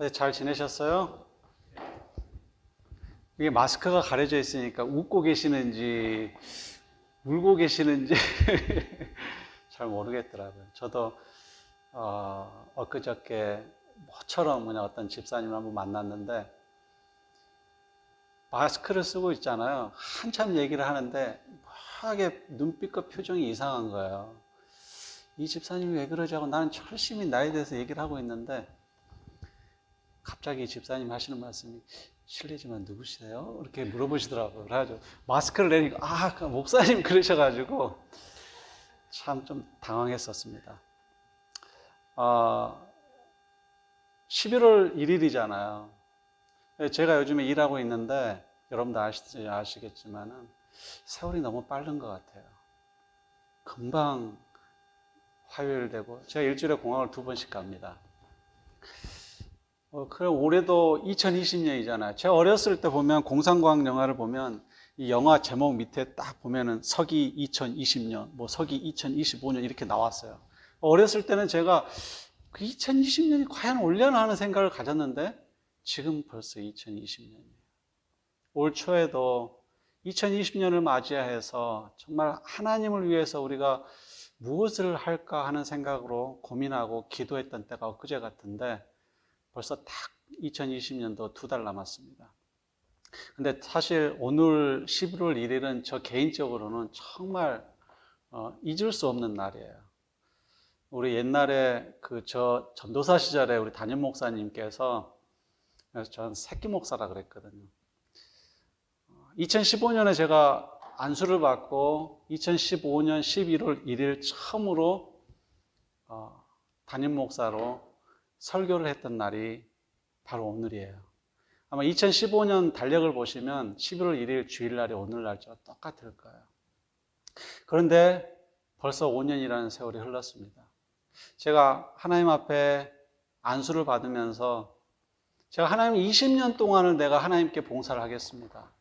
잘 지내셨어요? 이게 마스크가 가려져 있으니까 웃고 계시는지 울고 계시는지 잘 모르겠더라고요. 저도 엊그저께 모처럼 어떤 집사님을 한번 만났는데 마스크를 쓰고 있잖아요. 한참 얘기를 하는데 묘하게 눈빛과 표정이 이상한 거예요. 이 집사님이 왜 그러지 하고 나는 열심히 나에 대해서 얘기를 하고 있는데 갑자기 집사님 하시는 말씀이 실례지만 누구시세요? 이렇게 물어보시더라고요. 그래가지고 마스크를 내니까 그 목사님 그러셔가지고 참 좀 당황했었습니다. 11월 1일이잖아요. 제가 요즘에 일하고 있는데 여러분도 아시겠지만은 세월이 너무 빠른 것 같아요. 금방 화요일 되고 제가 일주일에 공항을 2번씩 갑니다. 그럼 올해도 2020년이잖아요. 제가 어렸을 때 보면 공상과학 영화를 보면 이 영화 제목 밑에 딱 보면은 서기 2020년, 뭐 서기 2025년 이렇게 나왔어요. 어렸을 때는 제가 그 2020년이 과연 올려나 하는 생각을 가졌는데 지금 벌써 2020년이에요. 올 초에도 2020년을 맞이해서 정말 하나님을 위해서 우리가 무엇을 할까 하는 생각으로 고민하고 기도했던 때가 엊그제 같은데 벌써 딱 2020년도 2달 남았습니다. 근데 사실 오늘 11월 1일은 저 개인적으로는 정말 잊을 수 없는 날이에요. 우리 옛날에 저 전도사 시절에 우리 담임 목사님께서 저는 새끼 목사라 그랬거든요. 2015년에 제가 안수를 받고 2015년 11월 1일 처음으로 담임 목사로 설교를 했던 날이 바로 오늘이에요. 아마 2015년 달력을 보시면 11월 1일 주일날이 오늘 날짜와 똑같을 거예요. 그런데 벌써 5년이라는 세월이 흘렀습니다. 제가 하나님 앞에 안수를 받으면서 제가 하나님 20년 동안을 내가 하나님께 봉사를 하겠습니다.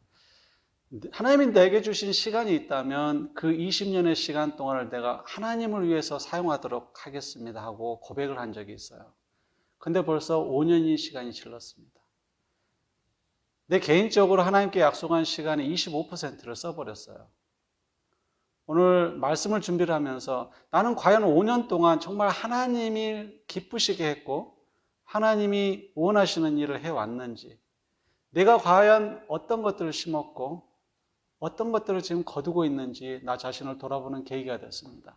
하나님이 내게 주신 시간이 있다면 그 20년의 시간 동안을 내가 하나님을 위해서 사용하도록 하겠습니다 하고 고백을 한 적이 있어요. 근데 벌써 5년이 시간이 질렀습니다. 내 개인적으로 하나님께 약속한 시간의 25%를 써버렸어요. 오늘 말씀을 준비를 하면서 나는 과연 5년 동안 정말 하나님이 기쁘시게 했고 하나님이 원하시는 일을 해왔는지, 내가 과연 어떤 것들을 심었고 어떤 것들을 지금 거두고 있는지 나 자신을 돌아보는 계기가 됐습니다.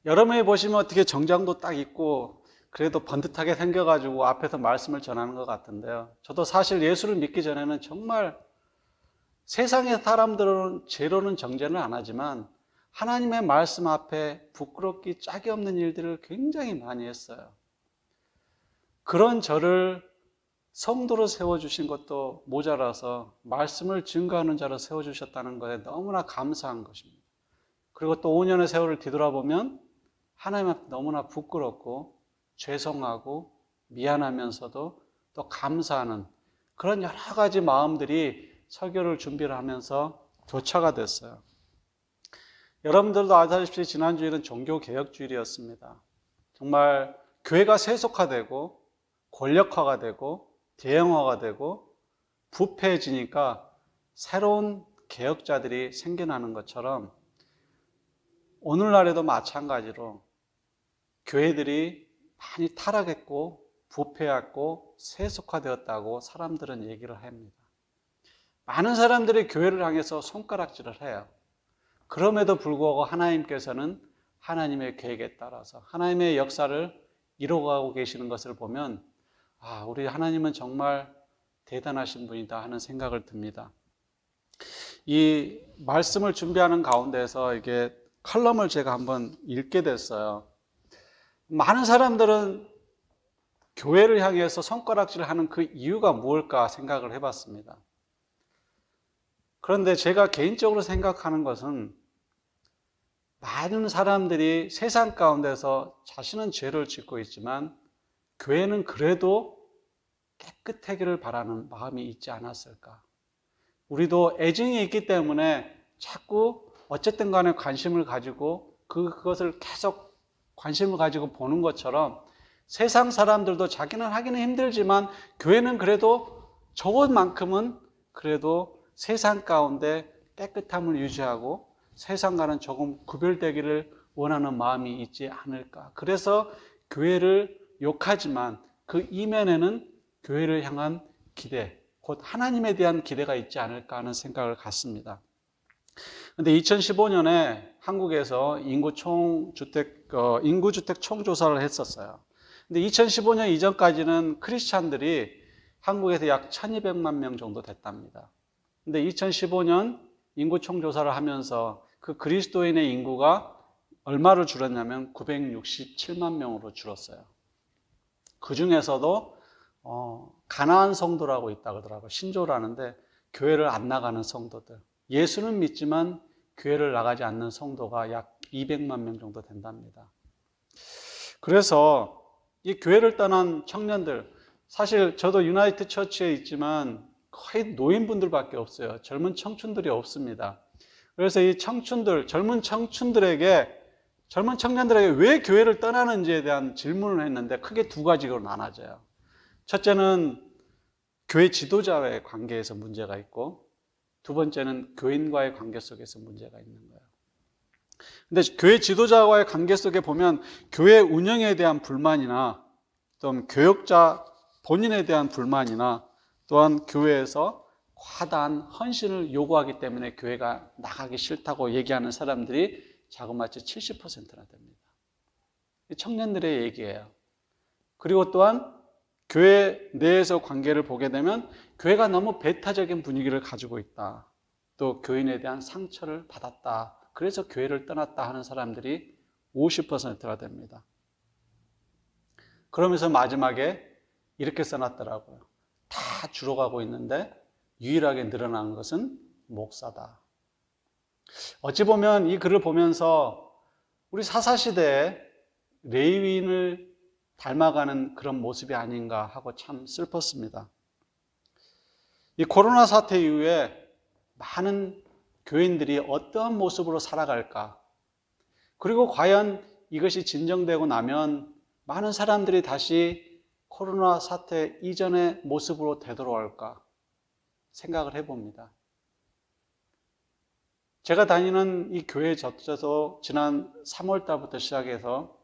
여러분이 보시면 어떻게 정장도 딱 입고 그래도 번듯하게 생겨가지고 앞에서 말씀을 전하는 것 같은데요. 저도 사실 예수를 믿기 전에는 정말 세상의 사람들은 죄로는 정죄는 안 하지만 하나님의 말씀 앞에 부끄럽기 짝이 없는 일들을 굉장히 많이 했어요. 그런 저를 성도로 세워주신 것도 모자라서 말씀을 증거하는 자로 세워주셨다는 것에 너무나 감사한 것입니다. 그리고 또 5년의 세월을 뒤돌아보면 하나님 앞에 너무나 부끄럽고 죄송하고 미안하면서도 또 감사하는 그런 여러 가지 마음들이 설교를 준비를 하면서 교차가 됐어요. 여러분들도 아시다시피 지난주일은 종교개혁주일이었습니다. 정말 교회가 세속화되고 권력화가 되고 대형화가 되고 부패해지니까 새로운 개혁자들이 생겨나는 것처럼 오늘날에도 마찬가지로 교회들이 많이 타락했고 부패했고 세속화되었다고 사람들은 얘기를 합니다. 많은 사람들이 교회를 향해서 손가락질을 해요. 그럼에도 불구하고 하나님께서는 하나님의 계획에 따라서 하나님의 역사를 이루어가고 계시는 것을 보면 우리 하나님은 정말 대단하신 분이다 하는 생각을 듭니다. 이 말씀을 준비하는 가운데서 이게 칼럼을 제가 한번 읽게 됐어요. 많은 사람들은 교회를 향해서 손가락질을 하는 그 이유가 무엇일까 생각을 해봤습니다. 그런데 제가 개인적으로 생각하는 것은 많은 사람들이 세상 가운데서 자신은 죄를 짓고 있지만 교회는 그래도 깨끗하기를 바라는 마음이 있지 않았을까. 우리도 애증이 있기 때문에 자꾸 어쨌든 간에 관심을 가지고 그것을 계속 관심을 가지고 보는 것처럼 세상 사람들도 자기는 하기는 힘들지만 교회는 그래도 저것만큼은 그래도 세상 가운데 깨끗함을 유지하고 세상과는 조금 구별되기를 원하는 마음이 있지 않을까. 그래서 교회를 욕하지만 그 이면에는 교회를 향한 기대, 곧 하나님에 대한 기대가 있지 않을까 하는 생각을 갖습니다. 근데 2015년에 한국에서 인구주택 총조사를 했었어요. 근데 2015년 이전까지는 크리스찬들이 한국에서 약 1200만 명 정도 됐답니다. 근데 2015년 인구 총조사를 하면서 그 그리스도인의 인구가 얼마로 줄었냐면 967만 명으로 줄었어요. 그 중에서도 가나안 성도라고 있다 그러더라고요. 신조라는데 교회를 안 나가는 성도들. 예수는 믿지만 교회를 나가지 않는 성도가 약 200만 명 정도 된답니다. 그래서 이 교회를 떠난 청년들, 사실 저도 유나이티드 처치에 있지만 거의 노인분들밖에 없어요. 젊은 청춘들이 없습니다. 그래서 이 젊은 청년들에게 왜 교회를 떠나는지에 대한 질문을 했는데 크게 두 가지로 나눠져요. 첫째는 교회 지도자와의 관계에서 문제가 있고, 두 번째는 교인과의 관계 속에서 문제가 있는 거예요. 근데 교회 지도자와의 관계 속에 보면 교회 운영에 대한 불만이나 또는 교역자 본인에 대한 불만이나 또한 교회에서 과다한 헌신을 요구하기 때문에 교회가 나가기 싫다고 얘기하는 사람들이 자그마치 70%나 됩니다. 청년들의 얘기예요. 그리고 또한 교회 내에서 관계를 보게 되면 교회가 너무 배타적인 분위기를 가지고 있다. 또 교인에 대한 상처를 받았다. 그래서 교회를 떠났다 하는 사람들이 50%가 됩니다. 그러면서 마지막에 이렇게 써놨더라고요. 다 줄어가고 있는데 유일하게 늘어난 것은 목사다. 어찌 보면 이 글을 보면서 우리 사사시대에 레위인을 닮아가는 그런 모습이 아닌가 하고 참 슬펐습니다. 이 코로나 사태 이후에 많은 교인들이 어떠한 모습으로 살아갈까? 그리고 과연 이것이 진정되고 나면 많은 사람들이 다시 코로나 사태 이전의 모습으로 되돌아올까? 생각을 해봅니다. 제가 다니는 이 교회 자체도 지난 3월 달부터 시작해서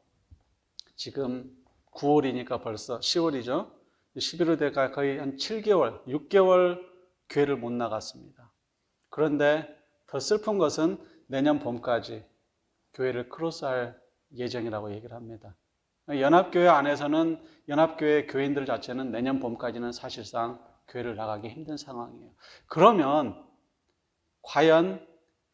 지금 9월이니까 벌써 10월이죠. 11월 대가 거의 한 7개월, 6개월 교회를 못 나갔습니다. 그런데 더 슬픈 것은 내년 봄까지 교회를 크로스할 예정이라고 얘기를 합니다. 연합교회 안에서는 연합교회 교인들 자체는 내년 봄까지는 사실상 교회를 나가기 힘든 상황이에요. 그러면 과연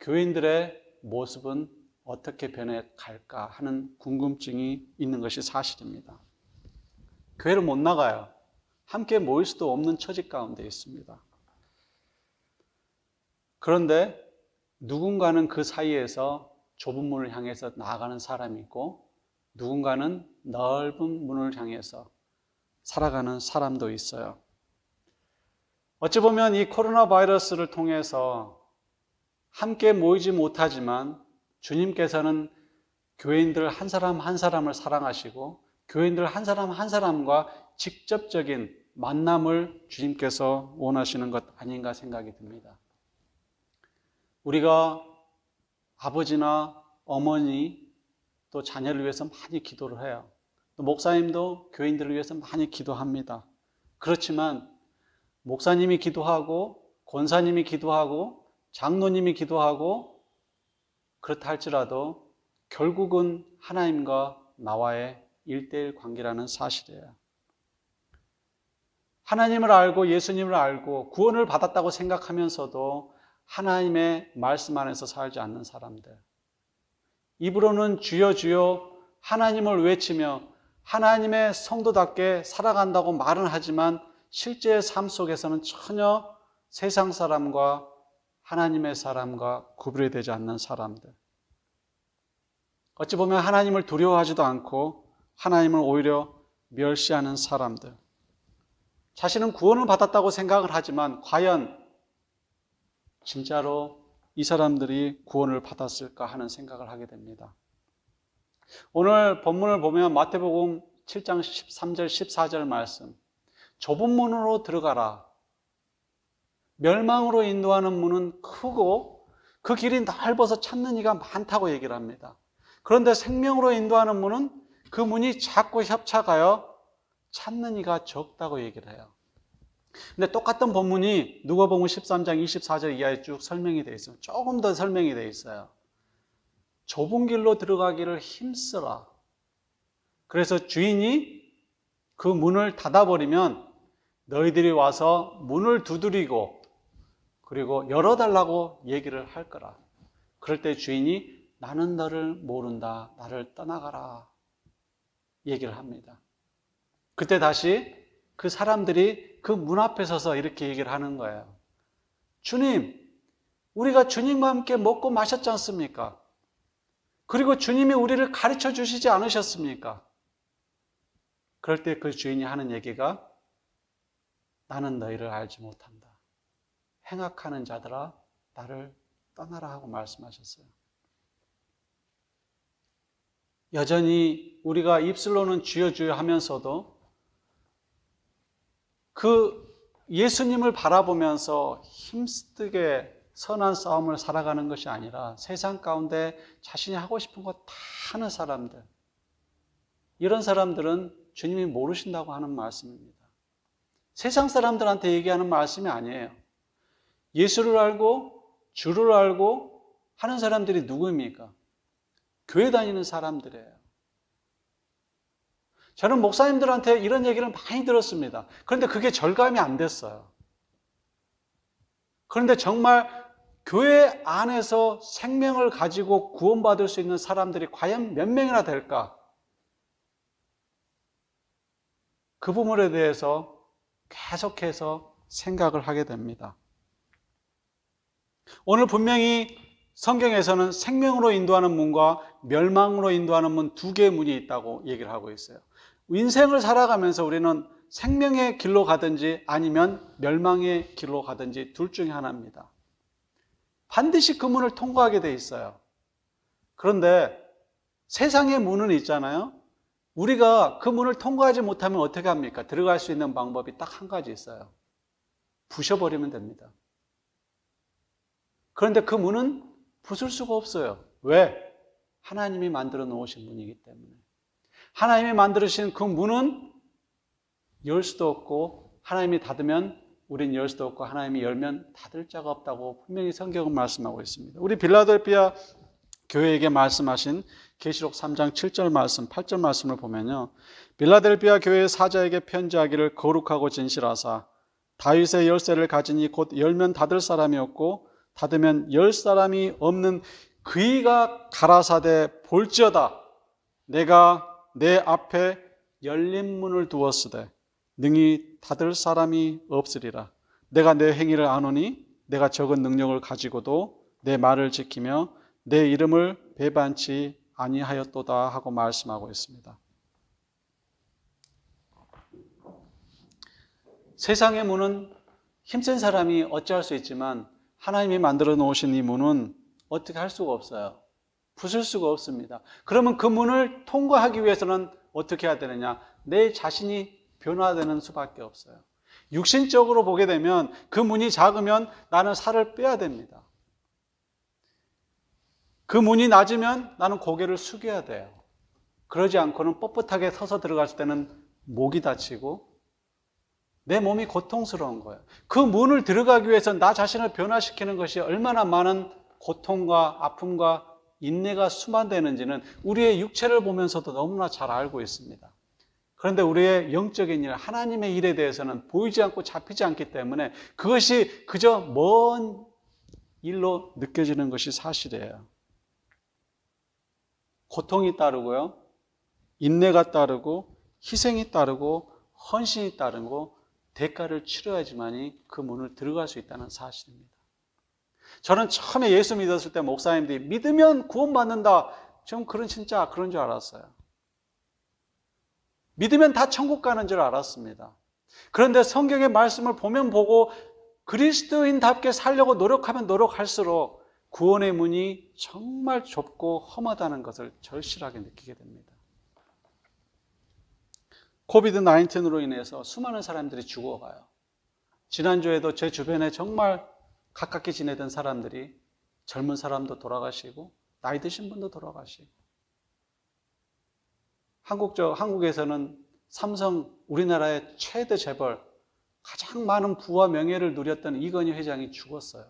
교인들의 모습은 어떻게 변해갈까 하는 궁금증이 있는 것이 사실입니다. 교회를 못 나가요. 함께 모일 수도 없는 처지 가운데 있습니다. 그런데 누군가는 그 사이에서 좁은 문을 향해서 나아가는 사람이 있고 누군가는 넓은 문을 향해서 살아가는 사람도 있어요. 어찌 보면 이 코로나 바이러스를 통해서 함께 모이지 못하지만 주님께서는 교인들 한 사람 한 사람을 사랑하시고 교인들 한 사람 한 사람과 직접적인 만남을 주님께서 원하시는 것 아닌가 생각이 듭니다. 우리가 아버지나 어머니 또 자녀를 위해서 많이 기도를 해요. 또 목사님도 교인들을 위해서 많이 기도합니다. 그렇지만 목사님이 기도하고 권사님이 기도하고 장로님이 기도하고 그렇다 할지라도 결국은 하나님과 나와의 1:1 관계라는 사실이에요. 하나님을 알고 예수님을 알고 구원을 받았다고 생각하면서도 하나님의 말씀 안에서 살지 않는 사람들, 입으로는 주여 주여 하나님을 외치며 하나님의 성도답게 살아간다고 말은 하지만 실제 삶 속에서는 전혀 세상 사람과 하나님의 사람과 구분이 되지 않는 사람들, 어찌 보면 하나님을 두려워하지도 않고 하나님을 오히려 멸시하는 사람들, 자신은 구원을 받았다고 생각을 하지만 과연 진짜로 이 사람들이 구원을 받았을까 하는 생각을 하게 됩니다. 오늘 본문을 보면 마태복음 7장 13절 14절 말씀, 좁은 문으로 들어가라. 멸망으로 인도하는 문은 크고 그 길이 넓어서 찾는 이가 많다고 얘기를 합니다. 그런데 생명으로 인도하는 문은 그 문이 작고 협착하여 찾는 이가 적다고 얘기를 해요. 근데 똑같은 본문이 누가복음 13장 24절 이하에 쭉 설명이 되어 있어요. 조금 더 설명이 되어 있어요. 좁은 길로 들어가기를 힘쓰라. 그래서 주인이 그 문을 닫아버리면 너희들이 와서 문을 두드리고 그리고 열어달라고 얘기를 할 거라. 그럴 때 주인이 나는 너를 모른다. 나를 떠나가라. 얘기를 합니다. 그때 다시 그 사람들이 그 문 앞에 서서 이렇게 얘기를 하는 거예요. 주님, 우리가 주님과 함께 먹고 마셨지 않습니까? 그리고 주님이 우리를 가르쳐 주시지 않으셨습니까? 그럴 때 그 주인이 하는 얘기가 나는 너희를 알지 못한다. 행악하는 자들아 나를 떠나라 하고 말씀하셨어요. 여전히 우리가 입술로는 주여 주여 하면서도 그 예수님을 바라보면서 힘쓰게 선한 싸움을 살아가는 것이 아니라 세상 가운데 자신이 하고 싶은 거 다 하는 사람들, 이런 사람들은 주님이 모르신다고 하는 말씀입니다. 세상 사람들한테 얘기하는 말씀이 아니에요. 예수를 알고 주를 알고 하는 사람들이 누구입니까? 교회 다니는 사람들이에요. 저는 목사님들한테 이런 얘기를 많이 들었습니다. 그런데 그게 절감이 안 됐어요. 그런데 정말 교회 안에서 생명을 가지고 구원받을 수 있는 사람들이 과연 몇 명이나 될까? 그 부분에 대해서 계속해서 생각을 하게 됩니다. 오늘 분명히 성경에서는 생명으로 인도하는 문과 멸망으로 인도하는 문 두 개의 문이 있다고 얘기를 하고 있어요. 인생을 살아가면서 우리는 생명의 길로 가든지 아니면 멸망의 길로 가든지 둘 중에 하나입니다. 반드시 그 문을 통과하게 돼 있어요. 그런데 세상의 문은 있잖아요. 우리가 그 문을 통과하지 못하면 어떻게 합니까? 들어갈 수 있는 방법이 딱 한 가지 있어요. 부셔버리면 됩니다. 그런데 그 문은 부술 수가 없어요. 왜? 하나님이 만들어 놓으신 문이기 때문에. 하나님이 만들으신 그 문은 열 수도 없고 하나님이 닫으면 우린 열 수도 없고 하나님이 열면 닫을 자가 없다고 분명히 성경은 말씀하고 있습니다. 우리 빌라델피아 교회에게 말씀하신 계시록 3장 7절 말씀, 8절 말씀을 보면요. 빌라델피아 교회의 사자에게 편지하기를 거룩하고 진실하사 다윗의 열쇠를 가지니 곧 열면 닫을 사람이 없고 닫으면 열 사람이 없는 그이가 가라사대 볼지어다. 내가 내 앞에 열린 문을 두었으되 능히 닫을 사람이 없으리라. 내가 내 행위를 아노니 내가 적은 능력을 가지고도 내 말을 지키며 내 이름을 배반치 아니하였도다 하고 말씀하고 있습니다. 세상의 문은 힘센 사람이 어찌할 수 있지만 하나님이 만들어 놓으신 이 문은 어떻게 할 수가 없어요. 부술 수가 없습니다. 그러면 그 문을 통과하기 위해서는 어떻게 해야 되느냐? 내 자신이 변화되는 수밖에 없어요. 육신적으로 보게 되면 그 문이 작으면 나는 살을 빼야 됩니다. 그 문이 낮으면 나는 고개를 숙여야 돼요. 그러지 않고는 뻣뻣하게 서서 들어갔을 때는 목이 다치고 내 몸이 고통스러운 거예요. 그 문을 들어가기 위해서 나 자신을 변화시키는 것이 얼마나 많은 고통과 아픔과 인내가 수반되는지는 우리의 육체를 보면서도 너무나 잘 알고 있습니다. 그런데 우리의 영적인 일, 하나님의 일에 대해서는 보이지 않고 잡히지 않기 때문에 그것이 그저 먼 일로 느껴지는 것이 사실이에요. 고통이 따르고요, 인내가 따르고 희생이 따르고 헌신이 따르고 대가를 치러야지만이 그 문을 들어갈 수 있다는 사실입니다. 저는 처음에 예수 믿었을 때 목사님들이 믿으면 구원받는다. 좀 진짜 그런 줄 알았어요. 믿으면 다 천국 가는 줄 알았습니다. 그런데 성경의 말씀을 보면 보고 그리스도인답게 살려고 노력하면 노력할수록 구원의 문이 정말 좁고 험하다는 것을 절실하게 느끼게 됩니다. 코비드-19으로 인해서 수많은 사람들이 죽어가요. 지난주에도 제 주변에 정말 가깝게 지내던 사람들이 젊은 사람도 돌아가시고 나이 드신 분도 돌아가시고 한국에서는 삼성 우리나라의 최대 재벌 가장 많은 부와 명예를 누렸던 이건희 회장이 죽었어요.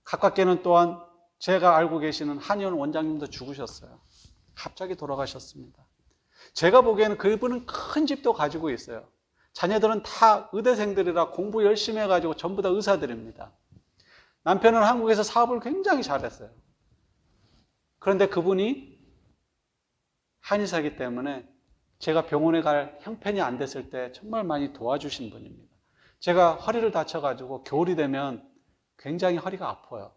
가깝게는 또한 제가 알고 계시는 한의원 원장님도 죽으셨어요. 갑자기 돌아가셨습니다. 제가 보기에는 그분은 큰 집도 가지고 있어요. 자녀들은 다 의대생들이라 공부 열심히 해가지고 전부 다 의사들입니다. 남편은 한국에서 사업을 굉장히 잘했어요. 그런데 그분이 한의사이기 때문에 제가 병원에 갈 형편이 안 됐을 때 정말 많이 도와주신 분입니다. 제가 허리를 다쳐가지고 겨울이 되면 굉장히 허리가 아파요.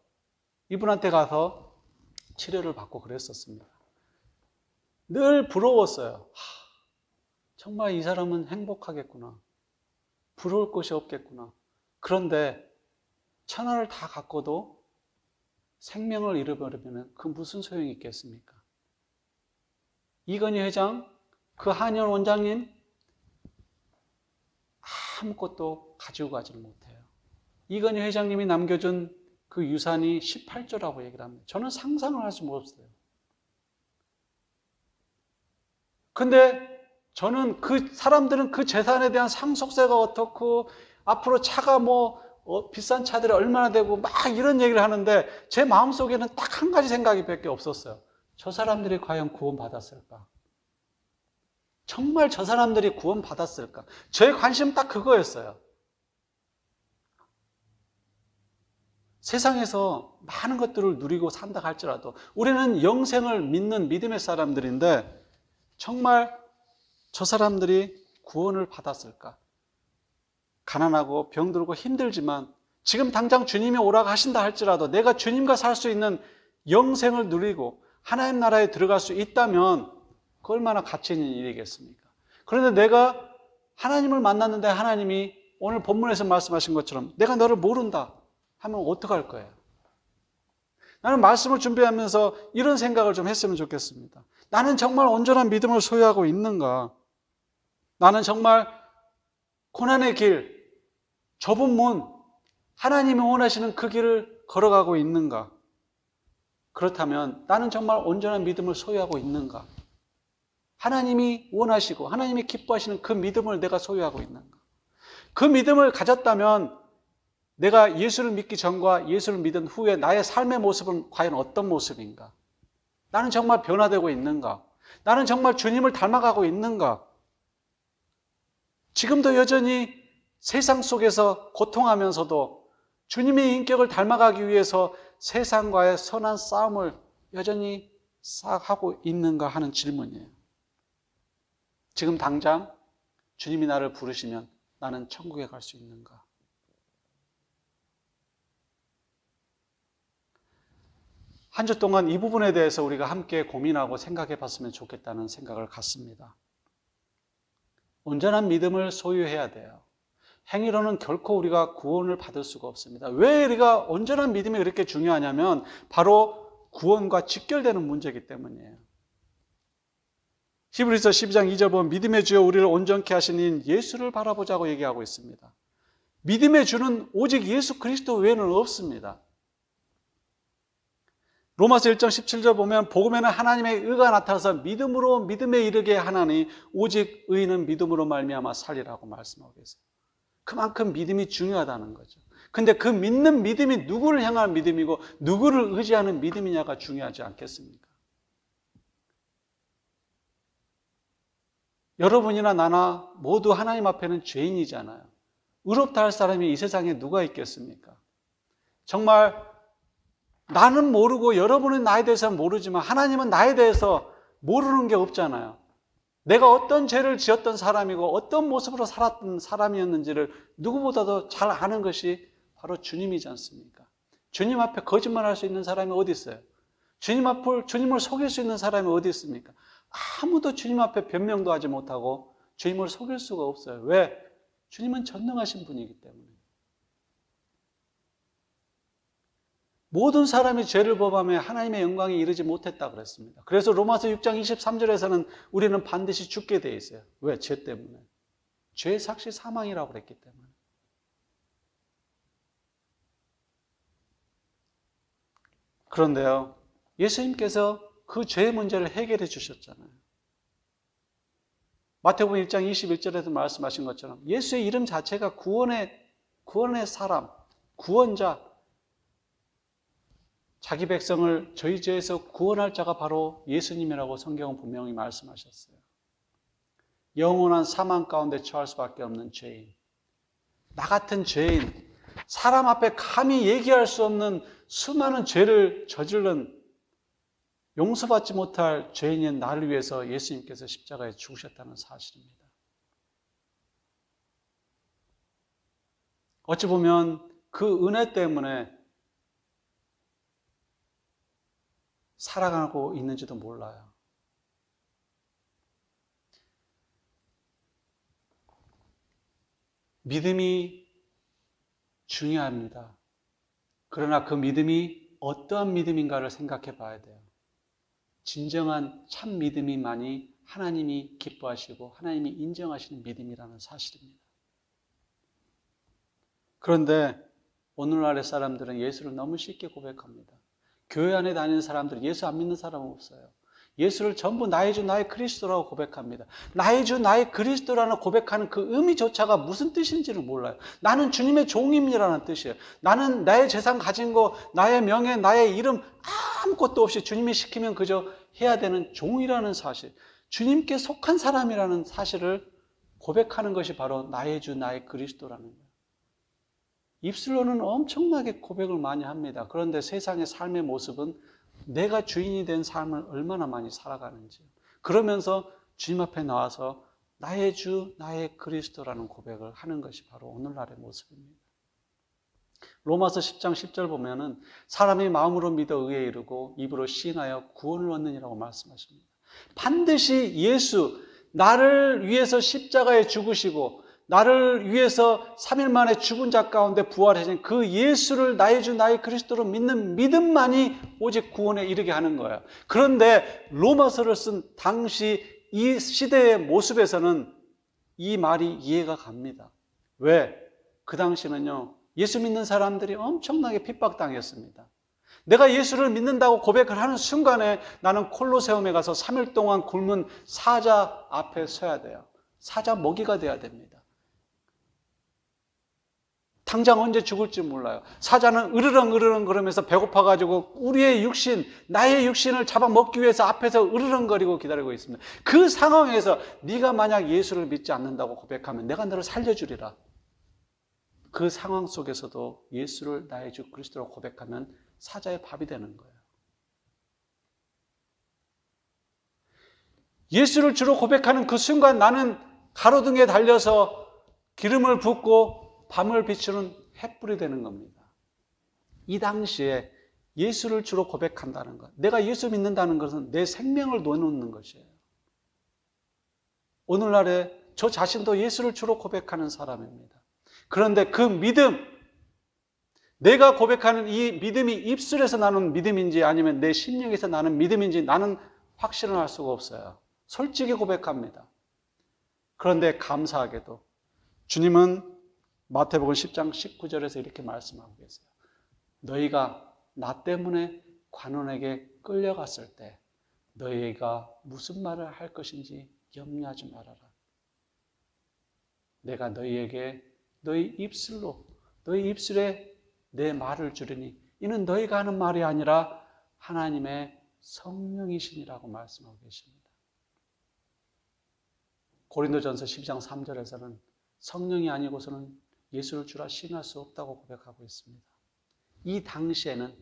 이분한테 가서 치료를 받고 그랬었습니다. 늘 부러웠어요. 정말 이 사람은 행복하겠구나. 부러울 것이 없겠구나. 그런데 천하를 다 갖고도 생명을 잃어버리면 그 무슨 소용이 있겠습니까? 이건희 회장, 그 한의원 원장님 아무것도 가지고 가지를 못해요. 이건희 회장님이 남겨준 그 유산이 18조라고 얘기를 합니다. 저는 상상을 할 수 없어요. 근데 저는 그 사람들은 그 재산에 대한 상속세가 어떻고 앞으로 차가 비싼 차들이 얼마나 되고 막 이런 얘기를 하는데 제 마음속에는 딱 한 가지 생각이 밖에 없었어요. 저 사람들이 과연 구원받았을까? 정말 저 사람들이 구원받았을까? 저의 관심은 딱 그거였어요. 세상에서 많은 것들을 누리고 산다 할지라도 우리는 영생을 믿는 믿음의 사람들인데 정말 저 사람들이 구원을 받았을까? 가난하고 병들고 힘들지만 지금 당장 주님이 오라고 하신다 할지라도 내가 주님과 살 수 있는 영생을 누리고 하나님 나라에 들어갈 수 있다면 그 얼마나 가치 있는 일이겠습니까? 그런데 내가 하나님을 만났는데 하나님이 오늘 본문에서 말씀하신 것처럼 내가 너를 모른다 하면 어떡할 거예요? 나는 말씀을 준비하면서 이런 생각을 좀 했으면 좋겠습니다. 나는 정말 온전한 믿음을 소유하고 있는가? 나는 정말 고난의 길, 좁은 문, 하나님이 원하시는 그 길을 걸어가고 있는가? 그렇다면 나는 정말 온전한 믿음을 소유하고 있는가? 하나님이 원하시고 하나님이 기뻐하시는 그 믿음을 내가 소유하고 있는가? 그 믿음을 가졌다면 내가 예수를 믿기 전과 예수를 믿은 후에 나의 삶의 모습은 과연 어떤 모습인가? 나는 정말 변화되고 있는가? 나는 정말 주님을 닮아가고 있는가? 지금도 여전히 세상 속에서 고통하면서도 주님의 인격을 닮아가기 위해서 세상과의 선한 싸움을 여전히 하고 있는가 하는 질문이에요. 지금 당장 주님이 나를 부르시면 나는 천국에 갈 수 있는가? 한 주 동안 이 부분에 대해서 우리가 함께 고민하고 생각해 봤으면 좋겠다는 생각을 갖습니다. 온전한 믿음을 소유해야 돼요. 행위로는 결코 우리가 구원을 받을 수가 없습니다. 왜 우리가 온전한 믿음이 그렇게 중요하냐면 바로 구원과 직결되는 문제이기 때문이에요. 히브리서 12장 2절 보면 믿음의 주여 우리를 온전케 하신 이인 예수를 바라보자고 얘기하고 있습니다. 믿음의 주는 오직 예수 그리스도 외에는 없습니다. 로마서 1장 17절 보면 복음에는 하나님의 의가 나타나서 믿음으로 믿음에 이르게 하나니 오직 의인은 믿음으로 말미암아 살리라고 말씀하고 계세요. 그만큼 믿음이 중요하다는 거죠. 근데 그 믿는 믿음이 누구를 향한 믿음이고 누구를 의지하는 믿음이냐가 중요하지 않겠습니까? 여러분이나 나나 모두 하나님 앞에는 죄인이잖아요. 의롭다 할 사람이 이 세상에 누가 있겠습니까? 정말 나는 모르고 여러분은 나에 대해서 모르지만 하나님은 나에 대해서 모르는 게 없잖아요. 내가 어떤 죄를 지었던 사람이고 어떤 모습으로 살았던 사람이었는지를 누구보다도 잘 아는 것이 바로 주님이지 않습니까? 주님 앞에 거짓말할 수 있는 사람이 어디 있어요? 주님을 속일 수 있는 사람이 어디 있습니까? 아무도 주님 앞에 변명도 하지 못하고 주님을 속일 수가 없어요. 왜? 주님은 전능하신 분이기 때문에. 모든 사람이 죄를 범하며 하나님의 영광에 이르지 못했다 그랬습니다. 그래서 로마서 6장 23절에서는 우리는 반드시 죽게 돼 있어요. 왜? 죄 때문에. 죄의 삭시 사망이라고 그랬기 때문에. 그런데요, 예수님께서 그 죄의 문제를 해결해 주셨잖아요. 마태복음 1장 21절에도 말씀하신 것처럼 예수의 이름 자체가 구원의 사람, 구원자, 자기 백성을 저희 죄에서 구원할 자가 바로 예수님이라고 성경은 분명히 말씀하셨어요. 영원한 사망 가운데 처할 수밖에 없는 죄인, 나 같은 죄인, 사람 앞에 감히 얘기할 수 없는 수많은 죄를 저지른 용서받지 못할 죄인인 나를 위해서 예수님께서 십자가에 죽으셨다는 사실입니다. 어찌 보면 그 은혜 때문에 살아가고 있는지도 몰라요. 믿음이 중요합니다. 그러나 그 믿음이 어떠한 믿음인가를 생각해 봐야 돼요. 진정한 참 믿음이만이 하나님이 기뻐하시고 하나님이 인정하시는 믿음이라는 사실입니다. 그런데 오늘날의 사람들은 예수를 너무 쉽게 고백합니다. 교회 안에 다니는 사람들, 예수 안 믿는 사람은 없어요. 예수를 전부 나의 주 나의 그리스도라고 고백합니다. 나의 주 나의 그리스도라는 고백하는 그 의미조차가 무슨 뜻인지를 몰라요. 나는 주님의 종입니다라는 뜻이에요. 나는 나의 재산 가진 거, 나의 명예, 나의 이름 아무것도 없이 주님이 시키면 그저 해야 되는 종이라는 사실, 주님께 속한 사람이라는 사실을 고백하는 것이 바로 나의 주 나의 그리스도라는 거예요. 입술로는 엄청나게 고백을 많이 합니다. 그런데 세상의 삶의 모습은 내가 주인이 된 삶을 얼마나 많이 살아가는지, 그러면서 주님 앞에 나와서 나의 주, 나의 그리스도라는 고백을 하는 것이 바로 오늘날의 모습입니다. 로마서 10장 10절 보면은 사람이 마음으로 믿어 의에 이르고 입으로 시인하여 구원을 얻느니라고 말씀하십니다. 반드시 예수, 나를 위해서 십자가에 죽으시고 나를 위해서 3일 만에 죽은 자 가운데 부활하신 그 예수를 나의 주 나의 그리스도로 믿는 믿음만이 오직 구원에 이르게 하는 거예요. 그런데 로마서를 쓴 당시 이 시대의 모습에서는 이 말이 이해가 갑니다. 왜? 그 당시는요, 예수 믿는 사람들이 엄청나게 핍박당했습니다. 내가 예수를 믿는다고 고백을 하는 순간에 나는 콜로세움에 가서 3일 동안 굶은 사자 앞에 서야 돼요. 사자 먹이가 돼야 됩니다. 당장 언제 죽을지 몰라요. 사자는 으르렁 그러면서 배고파가지고 우리의 육신, 나의 육신을 잡아먹기 위해서 앞에서 으르렁거리고 기다리고 있습니다. 그 상황에서 네가 만약 예수를 믿지 않는다고 고백하면 내가 너를 살려주리라. 그 상황 속에서도 예수를 나의 주 그리스도로 고백하면 사자의 밥이 되는 거예요. 예수를 주로 고백하는 그 순간 나는 가로등에 달려서 기름을 붓고 밤을 비추는 햇불이 되는 겁니다. 이 당시에 예수를 주로 고백한다는 것, 내가 예수 믿는다는 것은 내 생명을 내놓는 것이에요. 오늘날에 저 자신도 예수를 주로 고백하는 사람입니다. 그런데 그 믿음, 내가 고백하는 이 믿음이 입술에서 나는 믿음인지 아니면 내 심령에서 나는 믿음인지 나는 확신을 할 수가 없어요. 솔직히 고백합니다. 그런데 감사하게도 주님은 마태복음 10장 19절에서 이렇게 말씀하고 계세요. 너희가 나 때문에 관원에게 끌려갔을 때 너희가 무슨 말을 할 것인지 염려하지 말아라. 내가 너희에게 너희 입술에 내 말을 주리니 이는 너희가 하는 말이 아니라 하나님의 성령이시니라고 말씀하고 계십니다. 고린도전서 12장 3절에서는 성령이 아니고서는 예수를 주라 시인할 수 없다고 고백하고 있습니다. 이 당시에는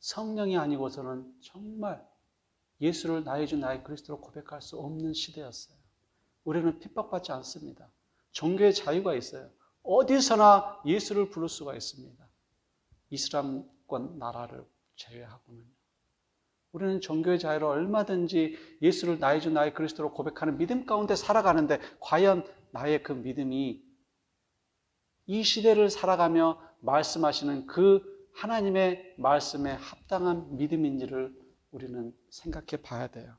성령이 아니고서는 정말 예수를 나의 주 나의 그리스도로 고백할 수 없는 시대였어요. 우리는 핍박받지 않습니다. 종교의 자유가 있어요. 어디서나 예수를 부를 수가 있습니다. 이슬람권 나라를 제외하고는. 우리는 종교의 자유로 얼마든지 예수를 나의 주 나의 그리스도로 고백하는 믿음 가운데 살아가는데 과연 나의 그 믿음이 이 시대를 살아가며 말씀하시는 그 하나님의 말씀에 합당한 믿음인지를 우리는 생각해 봐야 돼요.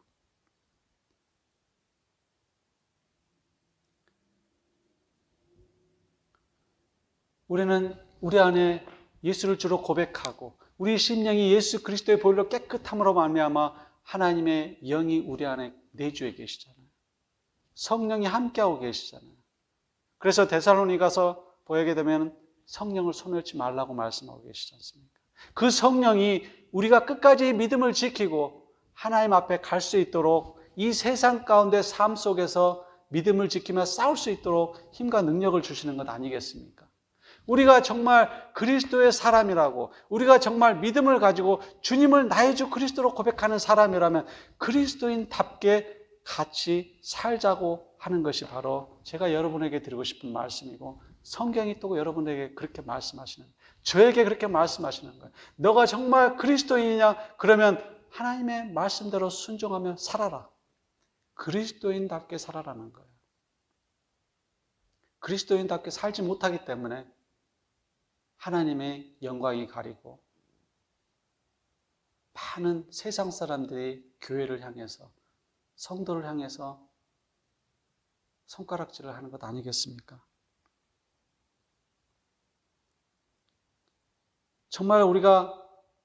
우리는 우리 안에 예수를 주로 고백하고 우리 심령이 예수 그리스도의 보혈로 깨끗함으로 말미암아 하나님의 영이 우리 안에 내주해 계시잖아요. 성령이 함께하고 계시잖아요. 그래서 데살로니가서 보게 되면 성령을 소멸치 말라고 말씀하고 계시지 않습니까? 그 성령이 우리가 끝까지 믿음을 지키고 하나님 앞에 갈 수 있도록 이 세상 가운데 삶 속에서 믿음을 지키며 싸울 수 있도록 힘과 능력을 주시는 것 아니겠습니까? 우리가 정말 그리스도의 사람이라고, 우리가 정말 믿음을 가지고 주님을 나의 주 그리스도로 고백하는 사람이라면 그리스도인답게 같이 살자고 하는 것이 바로 제가 여러분에게 드리고 싶은 말씀이고, 성경이 또 여러분에게 그렇게 말씀하시는, 저에게 그렇게 말씀하시는 거예요. 너가 정말 그리스도인이냐? 그러면 하나님의 말씀대로 순종하며 살아라. 그리스도인답게 살아라는 거예요. 그리스도인답게 살지 못하기 때문에 하나님의 영광이 가리고 많은 세상 사람들이 교회를 향해서, 성도를 향해서 손가락질을 하는 것 아니겠습니까? 정말 우리가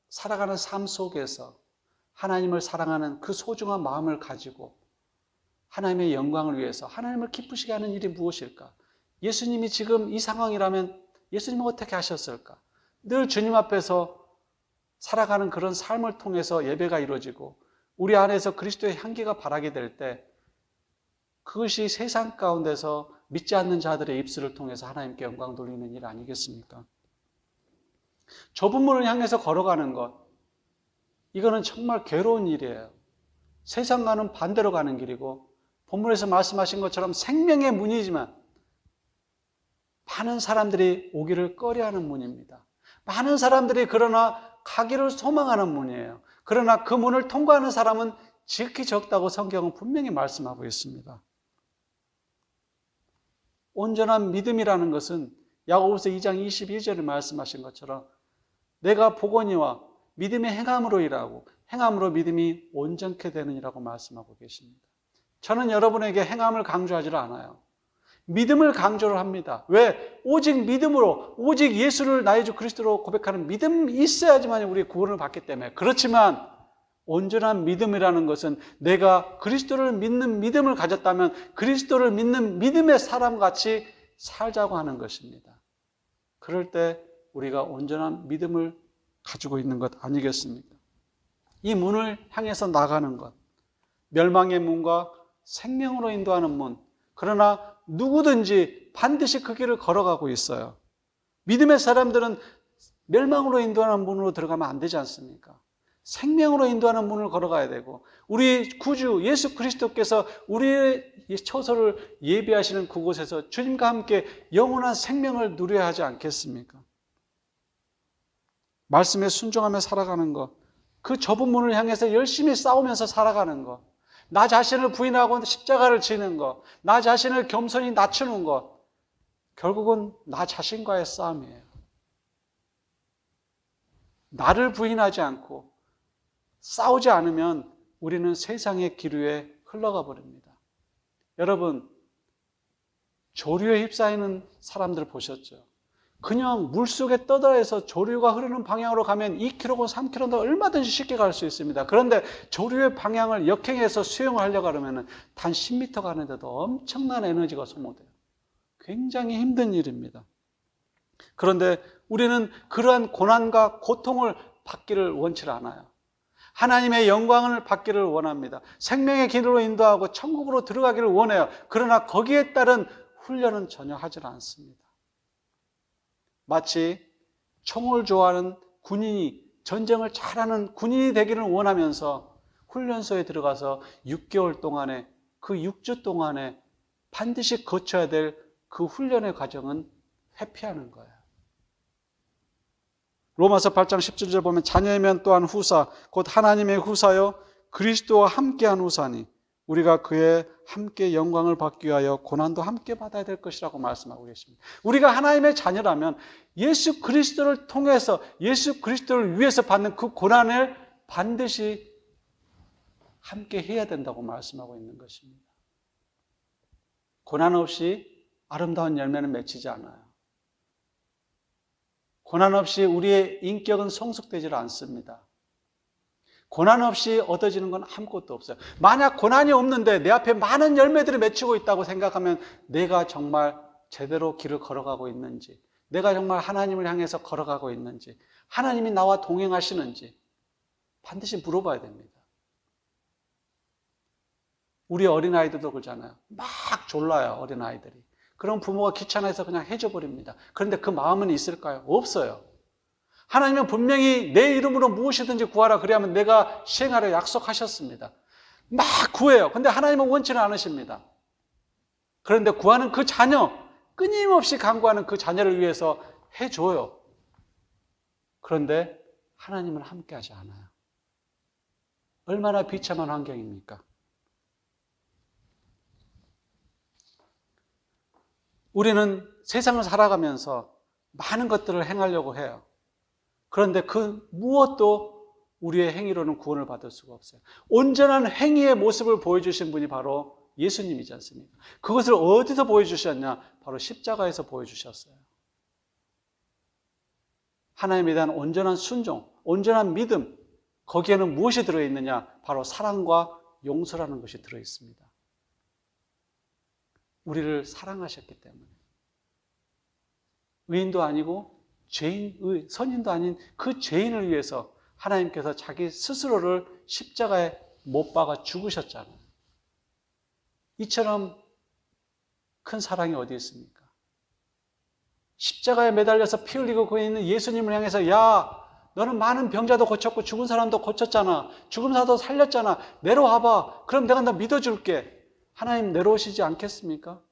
살아가는 삶 속에서 하나님을 사랑하는 그 소중한 마음을 가지고 하나님의 영광을 위해서 하나님을 기쁘시게 하는 일이 무엇일까? 예수님이 지금 이 상황이라면 예수님은 어떻게 하셨을까? 늘 주님 앞에서 살아가는 그런 삶을 통해서 예배가 이루어지고 우리 안에서 그리스도의 향기가 바라게 될 때 그것이 세상 가운데서 믿지 않는 자들의 입술을 통해서 하나님께 영광 돌리는 일 아니겠습니까? 좁은 문을 향해서 걸어가는 것, 이거는 정말 괴로운 일이에요. 세상과는 반대로 가는 길이고 본문에서 말씀하신 것처럼 생명의 문이지만 많은 사람들이 오기를 꺼려하는 문입니다. 많은 사람들이 그러나 가기를 소망하는 문이에요. 그러나 그 문을 통과하는 사람은 지극히 적다고 성경은 분명히 말씀하고 있습니다. 온전한 믿음이라는 것은 야고보서 2장 22절에 말씀하신 것처럼 내가 보거니와 믿음의 행함으로 일하고 행함으로 믿음이 온전케 되느니라고 말씀하고 계십니다. 저는 여러분에게 행함을 강조하지 않아요. 믿음을 강조를 합니다. 왜? 오직 믿음으로, 오직 예수를 나의 주 그리스도로 고백하는 믿음이 있어야지만 우리 구원을 받기 때문에. 그렇지만 온전한 믿음이라는 것은 내가 그리스도를 믿는 믿음을 가졌다면 그리스도를 믿는 믿음의 사람같이 살자고 하는 것입니다. 그럴 때 우리가 온전한 믿음을 가지고 있는 것 아니겠습니까? 이 문을 향해서 나가는 것, 멸망의 문과 생명으로 인도하는 문, 그러나 누구든지 반드시 그 길을 걸어가고 있어요. 믿음의 사람들은 멸망으로 인도하는 문으로 들어가면 안 되지 않습니까? 생명으로 인도하는 문을 걸어가야 되고 우리 구주 예수 그리스도께서 우리의 처소를 예비하시는 그곳에서 주님과 함께 영원한 생명을 누려야 하지 않겠습니까? 말씀에 순종하며 살아가는 것, 그 좁은 문을 향해서 열심히 싸우면서 살아가는 것, 나 자신을 부인하고 십자가를 지는 것, 나 자신을 겸손히 낮추는 것, 결국은 나 자신과의 싸움이에요. 나를 부인하지 않고 싸우지 않으면 우리는 세상의 기류에 흘러가 버립니다. 여러분, 조류에 휩싸이는 사람들 보셨죠? 그냥 물속에 떠들어서 조류가 흐르는 방향으로 가면 2km고 3km도 얼마든지 쉽게 갈 수 있습니다. 그런데 조류의 방향을 역행해서 수영하려고 하면 단 10m 가는데도 엄청난 에너지가 소모돼요. 굉장히 힘든 일입니다. 그런데 우리는 그러한 고난과 고통을 받기를 원치 않아요. 하나님의 영광을 받기를 원합니다. 생명의 길로 인도하고 천국으로 들어가기를 원해요. 그러나 거기에 따른 훈련은 전혀 하지 않습니다. 마치 총을 좋아하는 군인이, 전쟁을 잘하는 군인이 되기를 원하면서 훈련소에 들어가서 6개월 동안에, 그 6주 동안에 반드시 거쳐야 될 그 훈련의 과정은 회피하는 거예요. 로마서 8장 17절 보면 자녀이면 또한 후사, 곧 하나님의 후사요 그리스도와 함께한 후사니 우리가 그의 함께 영광을 받기 위하여 고난도 함께 받아야 될 것이라고 말씀하고 계십니다. 우리가 하나님의 자녀라면 예수 그리스도를 통해서 예수 그리스도를 위해서 받는 그 고난을 반드시 함께 해야 된다고 말씀하고 있는 것입니다. 고난 없이 아름다운 열매는 맺히지 않아요. 고난 없이 우리의 인격은 성숙되지 않습니다. 고난 없이 얻어지는 건 아무것도 없어요. 만약 고난이 없는데 내 앞에 많은 열매들이 맺히고 있다고 생각하면 내가 정말 제대로 길을 걸어가고 있는지, 내가 정말 하나님을 향해서 걸어가고 있는지, 하나님이 나와 동행하시는지 반드시 물어봐야 됩니다. 우리 어린아이들도 그러잖아요. 막 졸라요, 어린아이들이. 그럼 부모가 귀찮아서 그냥 해줘 버립니다. 그런데 그 마음은 있을까요? 없어요. 하나님은 분명히 내 이름으로 무엇이든지 구하라 그래야만 내가 시행하려 약속하셨습니다. 막 구해요. 근데 하나님은 원치는 않으십니다. 그런데 구하는 그 자녀, 끊임없이 간구하는 그 자녀를 위해서 해줘요. 그런데 하나님은 함께하지 않아요. 얼마나 비참한 환경입니까? 우리는 세상을 살아가면서 많은 것들을 행하려고 해요. 그런데 그 무엇도 우리의 행위로는 구원을 받을 수가 없어요. 온전한 행위의 모습을 보여주신 분이 바로 예수님이지 않습니까? 그것을 어디서 보여주셨냐? 바로 십자가에서 보여주셨어요. 하나님에 대한 온전한 순종, 온전한 믿음, 거기에는 무엇이 들어있느냐? 바로 사랑과 용서라는 것이 들어있습니다. 우리를 사랑하셨기 때문에. 의인도 아니고 선인도 아닌 그 죄인을 위해서 하나님께서 자기 스스로를 십자가에 못 박아 죽으셨잖아요. 이처럼 큰 사랑이 어디 있습니까? 십자가에 매달려서 피 흘리고 거기 있는 예수님을 향해서 야, 너는 많은 병자도 고쳤고 죽은 사람도 고쳤잖아. 죽은 사람도 살렸잖아. 내려와봐. 그럼 내가 너 믿어줄게. 하나님 내려오시지 않겠습니까?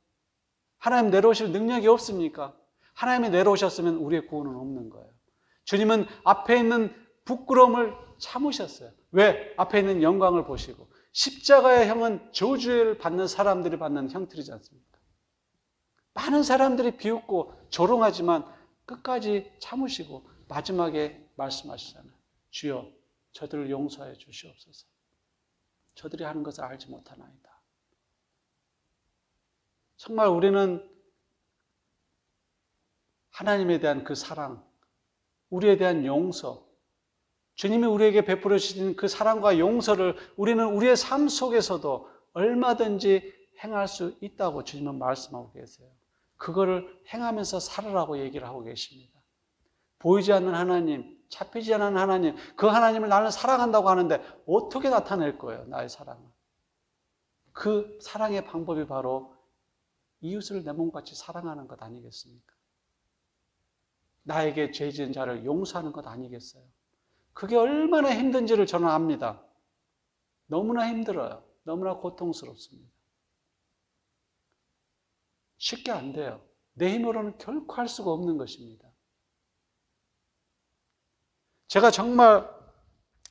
하나님 내려오실 능력이 없습니까? 하나님이 내려오셨으면 우리의 구원은 없는 거예요. 주님은 앞에 있는 부끄러움을 참으셨어요. 왜? 앞에 있는 영광을 보시고. 십자가의 형은 저주를 받는 사람들이 받는 형틀이지 않습니까? 많은 사람들이 비웃고 조롱하지만 끝까지 참으시고 마지막에 말씀하시잖아요. 주여, 저들을 용서해 주시옵소서. 저들이 하는 것을 알지 못하나이다. 정말 우리는 하나님에 대한 그 사랑, 우리에 대한 용서, 주님이 우리에게 베풀어 주신 그 사랑과 용서를 우리는 우리의 삶 속에서도 얼마든지 행할 수 있다고 주님은 말씀하고 계세요. 그거를 행하면서 살으라고 얘기를 하고 계십니다. 보이지 않는 하나님, 잡히지 않는 하나님, 그 하나님을 나는 사랑한다고 하는데 어떻게 나타낼 거예요, 나의 사랑을? 그 사랑의 방법이 바로 이웃을 내 몸같이 사랑하는 것 아니겠습니까? 나에게 죄 지은 자를 용서하는 것 아니겠어요? 그게 얼마나 힘든지를 저는 압니다. 너무나 힘들어요. 너무나 고통스럽습니다. 쉽게 안 돼요. 내 힘으로는 결코 할 수가 없는 것입니다. 제가 정말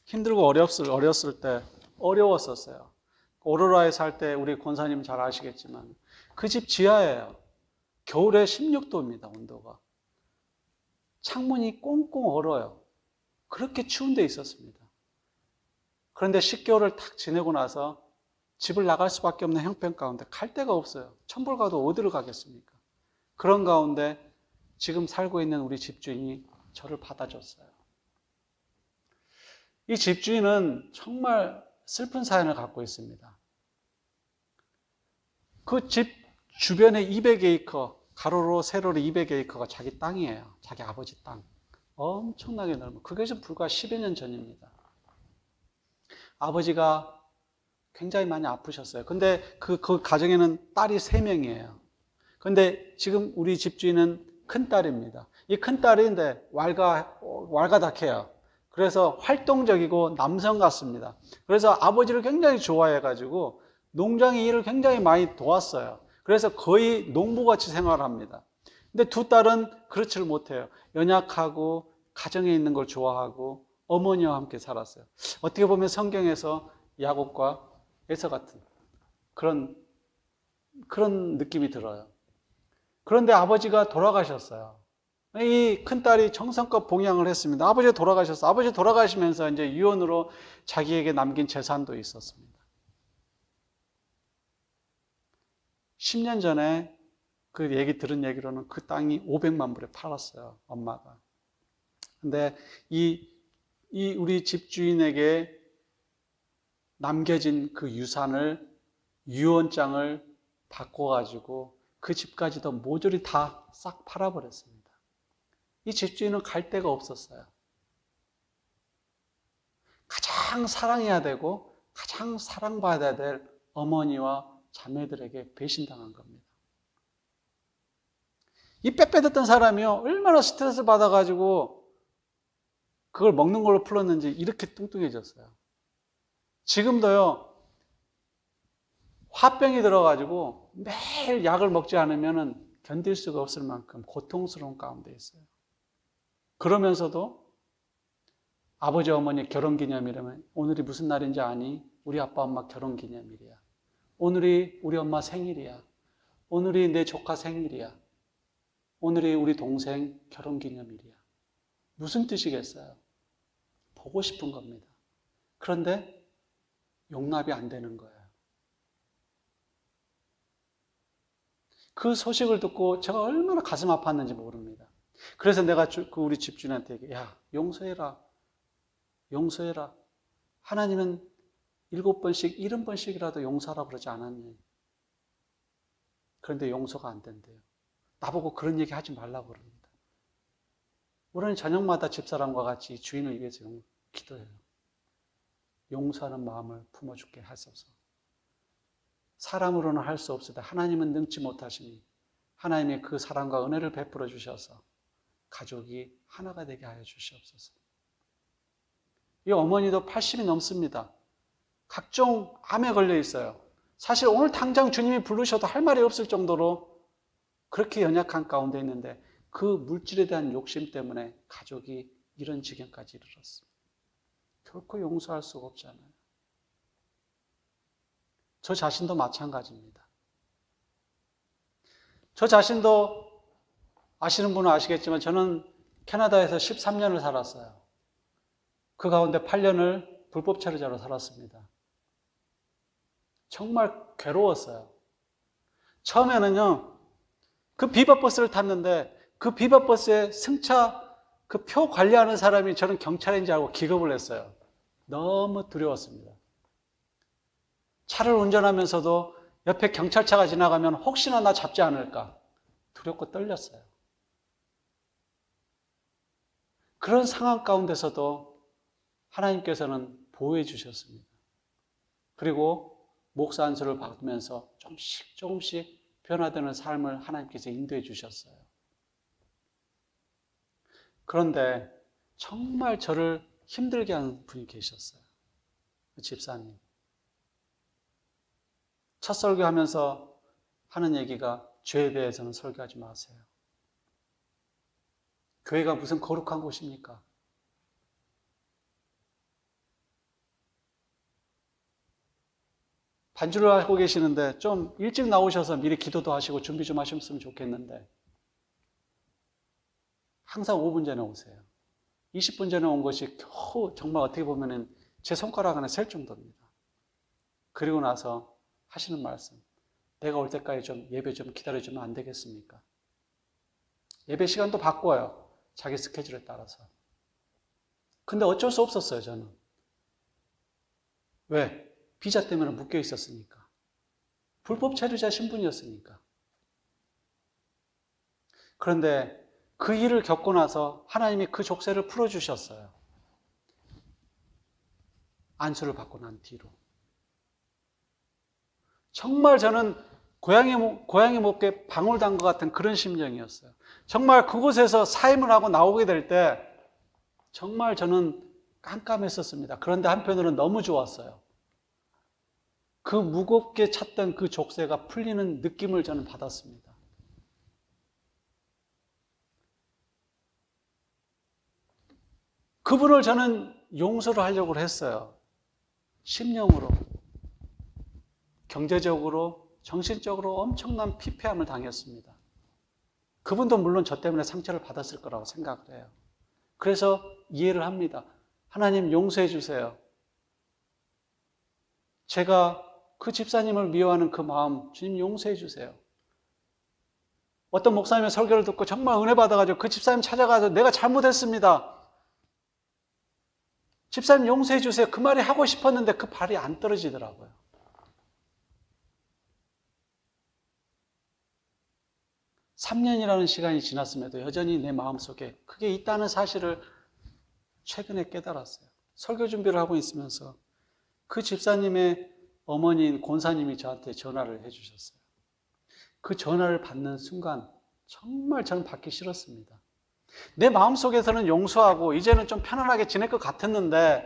힘들고 어렸을 때 어려웠었어요. 오로라에 살 때 우리 권사님 잘 아시겠지만 그 집 지하예요. 겨울에 16도입니다. 온도가. 창문이 꽁꽁 얼어요. 그렇게 추운 데 있었습니다. 그런데 10개월을 탁 지내고 나서 집을 나갈 수밖에 없는 형편 가운데 갈 데가 없어요. 천벌 가도 어디를 가겠습니까? 그런 가운데 지금 살고 있는 우리 집주인이 저를 받아줬어요. 이 집주인은 정말 슬픈 사연을 갖고 있습니다. 그 집 주변에 200에이커, 가로로 세로로 200에이커가 자기 땅이에요. 자기 아버지 땅. 엄청나게 넓어. 그게 좀 불과 10여 년 전입니다. 아버지가 굉장히 많이 아프셨어요. 근데 그 가정에는 딸이 3명이에요. 근데 지금 우리 집주인은 큰딸입니다. 이 큰딸인데 왈가닥해요. 그래서 활동적이고 남성 같습니다. 그래서 아버지를 굉장히 좋아해가지고 농장의 일을 굉장히 많이 도왔어요. 그래서 거의 농부같이 생활합니다. 근데 두 딸은 그렇지를 못해요. 연약하고 가정에 있는 걸 좋아하고 어머니와 함께 살았어요. 어떻게 보면 성경에서 야곱과 에서 같은 그런 느낌이 들어요. 그런데 아버지가 돌아가셨어요. 이 큰딸이 정성껏 봉양을 했습니다. 아버지가 돌아가셨어요. 아버지 돌아가시면서 이제 유언으로 자기에게 남긴 재산도 있었습니다. 10년 전에 그 얘기 들은 얘기로는 그 땅이 500만 불에 팔았어요. 엄마가. 근데 우리 집주인에게 남겨진 그 유산을 유언장을 바꿔가지고 그 집까지도 모조리 다 싹 팔아버렸습니다. 이 집주인은 갈 데가 없었어요. 가장 사랑해야 되고 가장 사랑받아야 될 어머니와 자매들에게 배신당한 겁니다. 이 빼빼댔던 사람이요, 얼마나 스트레스 받아가지고 그걸 먹는 걸로 풀었는지 이렇게 뚱뚱해졌어요. 지금도요, 화병이 들어가지고 매일 약을 먹지 않으면 견딜 수가 없을 만큼 고통스러운 가운데 있어요. 그러면서도 아버지 어머니 결혼기념일이면 오늘이 무슨 날인지 아니? 우리 아빠 엄마 결혼기념일이야. 오늘이 우리 엄마 생일이야. 오늘이 내 조카 생일이야. 오늘이 우리 동생 결혼기념일이야. 무슨 뜻이겠어요? 보고 싶은 겁니다. 그런데 용납이 안 되는 거예요. 그 소식을 듣고 제가 얼마나 가슴 아팠는지 모릅니다. 그래서 내가 우리 집주인한테 얘기해, 야, 용서해라. 용서해라. 하나님은 7번씩, 70번씩이라도 용서하라고 그러지 않았니? 그런데 용서가 안 된대요. 나보고 그런 얘기 하지 말라고 그럽니다. 우리는 저녁마다 집사람과 같이 주인을 위해서 기도해요. 용서하는 마음을 품어주게 하소서. 사람으로는 할 수 없으되 하나님은 능치 못하시니 하나님의 그 사랑과 은혜를 베풀어 주셔서 가족이 하나가 되게 하여 주시옵소서. 이 어머니도 80이 넘습니다. 각종 암에 걸려 있어요. 사실 오늘 당장 주님이 부르셔도 할 말이 없을 정도로 그렇게 연약한 가운데 있는데 그 물질에 대한 욕심 때문에 가족이 이런 지경까지 이르렀습니다. 결코 용서할 수가 없잖아요. 저 자신도 마찬가지입니다. 저 자신도 아시는 분은 아시겠지만 저는 캐나다에서 13년을 살았어요. 그 가운데 8년을 불법 체류자로 살았습니다. 정말 괴로웠어요. 처음에는요, 그 비바버스를 탔는데 그 비바버스의 승차 그 표 관리하는 사람이 저는 경찰인지 알고 기겁을 했어요. 너무 두려웠습니다. 차를 운전하면서도 옆에 경찰차가 지나가면 혹시나 나 잡지 않을까 두렵고 떨렸어요. 그런 상황 가운데서도 하나님께서는 보호해 주셨습니다. 그리고 목사 안수를 받으면서 조금씩 변화되는 삶을 하나님께서 인도해 주셨어요. 그런데 정말 저를 힘들게 하는 분이 계셨어요. 그 집사님. 첫 설교하면서 하는 얘기가 죄에 대해서는 설교하지 마세요. 교회가 무슨 거룩한 곳입니까? 반주를 하고 계시는데 좀 일찍 나오셔서 미리 기도도 하시고 준비 좀 하셨으면 좋겠는데 항상 5분 전에 오세요. 20분 전에 온 것이 겨우 정말 어떻게 보면 제 손가락 안에 셀 정도입니다. 그리고 나서 하시는 말씀, 내가 올 때까지 좀 예배 좀 기다려주면 안 되겠습니까? 예배 시간도 바꿔요. 자기 스케줄에 따라서. 근데 어쩔 수 없었어요, 저는. 왜? 비자 때문에 묶여 있었으니까. 불법 체류자 신분이었으니까. 그런데 그 일을 겪고 나서 하나님이 그 족쇄를 풀어주셨어요. 안수를 받고 난 뒤로. 정말 저는 고양이 목에 방울 단 것 같은 그런 심정이었어요. 정말 그곳에서 사임을 하고 나오게 될 때 정말 저는 깜깜했었습니다. 그런데 한편으로는 너무 좋았어요. 그 무겁게 찼던 그 족쇄가 풀리는 느낌을 저는 받았습니다. 그분을 저는 용서를 하려고 했어요. 심령으로. 경제적으로, 정신적으로 엄청난 피폐함을 당했습니다. 그분도 물론 저 때문에 상처를 받았을 거라고 생각을 해요. 그래서 이해를 합니다. 하나님 용서해 주세요. 제가 그 집사님을 미워하는 그 마음 주님 용서해 주세요. 어떤 목사님의 설교를 듣고 정말 은혜 받아가지고 그 집사님 찾아가서 내가 잘못했습니다. 집사님 용서해 주세요. 그 말이 하고 싶었는데 그 발이 안 떨어지더라고요. (3년이라는) 시간이 지났음에도 여전히 내 마음속에 그게 있다는 사실을 최근에 깨달았어요. 설교 준비를 하고 있으면서 그 집사님의 어머니인 권사님이 저한테 전화를 해주셨어요. 그 전화를 받는 순간 정말 저는 받기 싫었습니다. 내 마음속에서는 용서하고 이제는 좀 편안하게 지낼 것 같았는데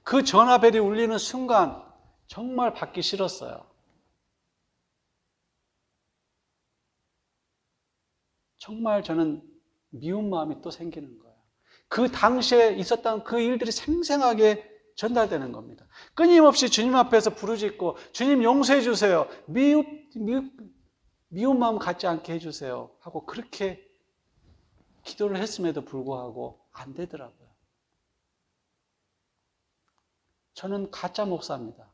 그 전화벨이 울리는 순간 정말 받기 싫었어요. 정말 저는 미운 마음이 또 생기는 거예요. 그 당시에 있었던 그 일들이 생생하게 전달되는 겁니다. 끊임없이 주님 앞에서 부르짖고 주님 용서해 주세요. 미운 마음 갖지 않게 해주세요 하고 그렇게 기도를 했음에도 불구하고 안 되더라고요. 저는 가짜 목사입니다.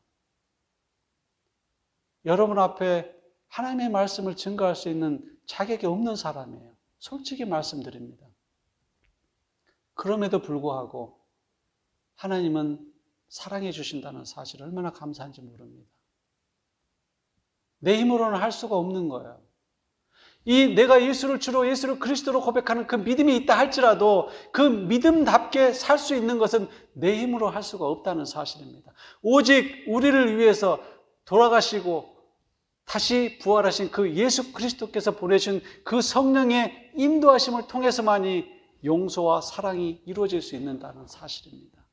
여러분 앞에 하나님의 말씀을 증거할 수 있는 자격이 없는 사람이에요. 솔직히 말씀드립니다. 그럼에도 불구하고 하나님은 사랑해 주신다는 사실을 얼마나 감사한지 모릅니다. 내 힘으로는 할 수가 없는 거예요. 내가 예수를 주로 예수를 그리스도로 고백하는 그 믿음이 있다 할지라도 그 믿음답게 살 수 있는 것은 내 힘으로 할 수가 없다는 사실입니다. 오직 우리를 위해서 돌아가시고 다시 부활하신 그 예수 그리스도께서 보내신 그 성령의 인도하심을 통해서만이 용서와 사랑이 이루어질 수 있다는 사실입니다.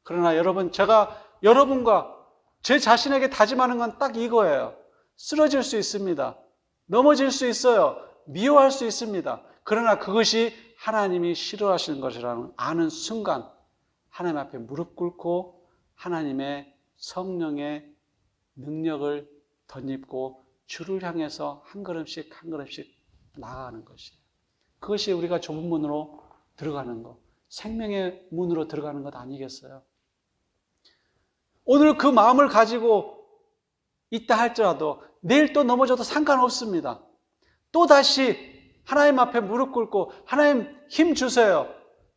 그러나 여러분, 제가 여러분과 제 자신에게 다짐하는 건 딱 이거예요. 쓰러질 수 있습니다. 넘어질 수 있어요. 미워할 수 있습니다. 그러나 그것이 하나님이 싫어하시는 것이라는 아는 순간 하나님 앞에 무릎 꿇고 하나님의 성령의 능력을 덧입고 주를 향해서 한 걸음씩 한 걸음씩 나아가는 것이에요. 그것이 우리가 좁은 문으로 들어가는 것, 생명의 문으로 들어가는 것 아니겠어요? 오늘 그 마음을 가지고 있다 할지라도 내일 또 넘어져도 상관없습니다. 또다시 하나님 앞에 무릎 꿇고 하나님 힘 주세요.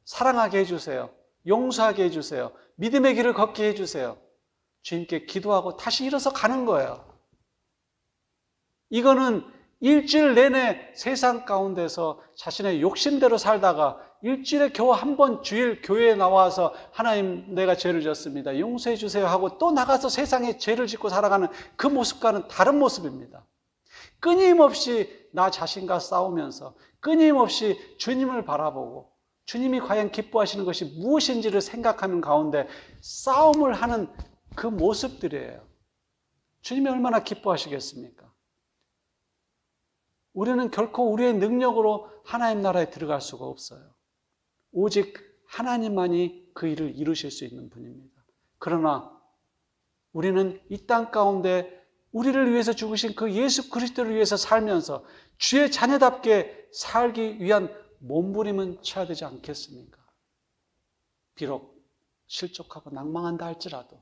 사랑하게 해주세요. 용서하게 해주세요. 믿음의 길을 걷게 해주세요. 주님께 기도하고 다시 일어서 가는 거예요. 이거는 일주일 내내 세상 가운데서 자신의 욕심대로 살다가 일주일에 겨우 한 번 주일 교회에 나와서 하나님 내가 죄를 졌습니다. 용서해 주세요 하고 또 나가서 세상에 죄를 짓고 살아가는 그 모습과는 다른 모습입니다. 끊임없이 나 자신과 싸우면서 끊임없이 주님을 바라보고 주님이 과연 기뻐하시는 것이 무엇인지를 생각하는 가운데 싸움을 하는 그 모습들이에요. 주님이 얼마나 기뻐하시겠습니까? 우리는 결코 우리의 능력으로 하나님 나라에 들어갈 수가 없어요. 오직 하나님만이 그 일을 이루실 수 있는 분입니다. 그러나 우리는 이 땅 가운데 우리를 위해서 죽으신 그 예수 그리스도를 위해서 살면서 주의 자녀답게 살기 위한 몸부림은 쳐야 되지 않겠습니까? 비록 실족하고 낭망한다 할지라도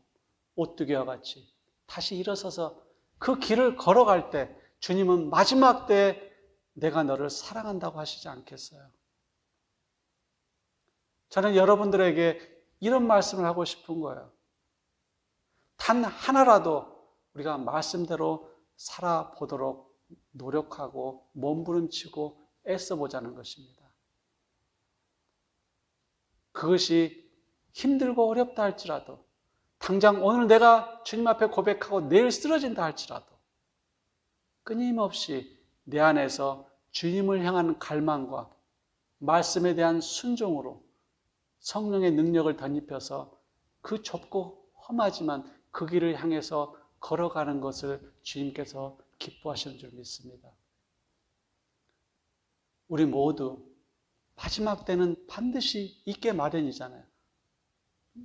오뚜기와 같이 다시 일어서서 그 길을 걸어갈 때 주님은 마지막 때에 내가 너를 사랑한다고 하시지 않겠어요? 저는 여러분들에게 이런 말씀을 하고 싶은 거예요. 단 하나라도 우리가 말씀대로 살아보도록 노력하고 몸부림치고 애써보자는 것입니다. 그것이 힘들고 어렵다 할지라도 당장 오늘 내가 주님 앞에 고백하고 내일 쓰러진다 할지라도 끊임없이 내 안에서 주님을 향한 갈망과 말씀에 대한 순종으로 성령의 능력을 덧입혀서 그 좁고 험하지만 그 길을 향해서 걸어가는 것을 주님께서 기뻐하시는 줄 믿습니다. 우리 모두 마지막 때는 반드시 있게 마련이잖아요.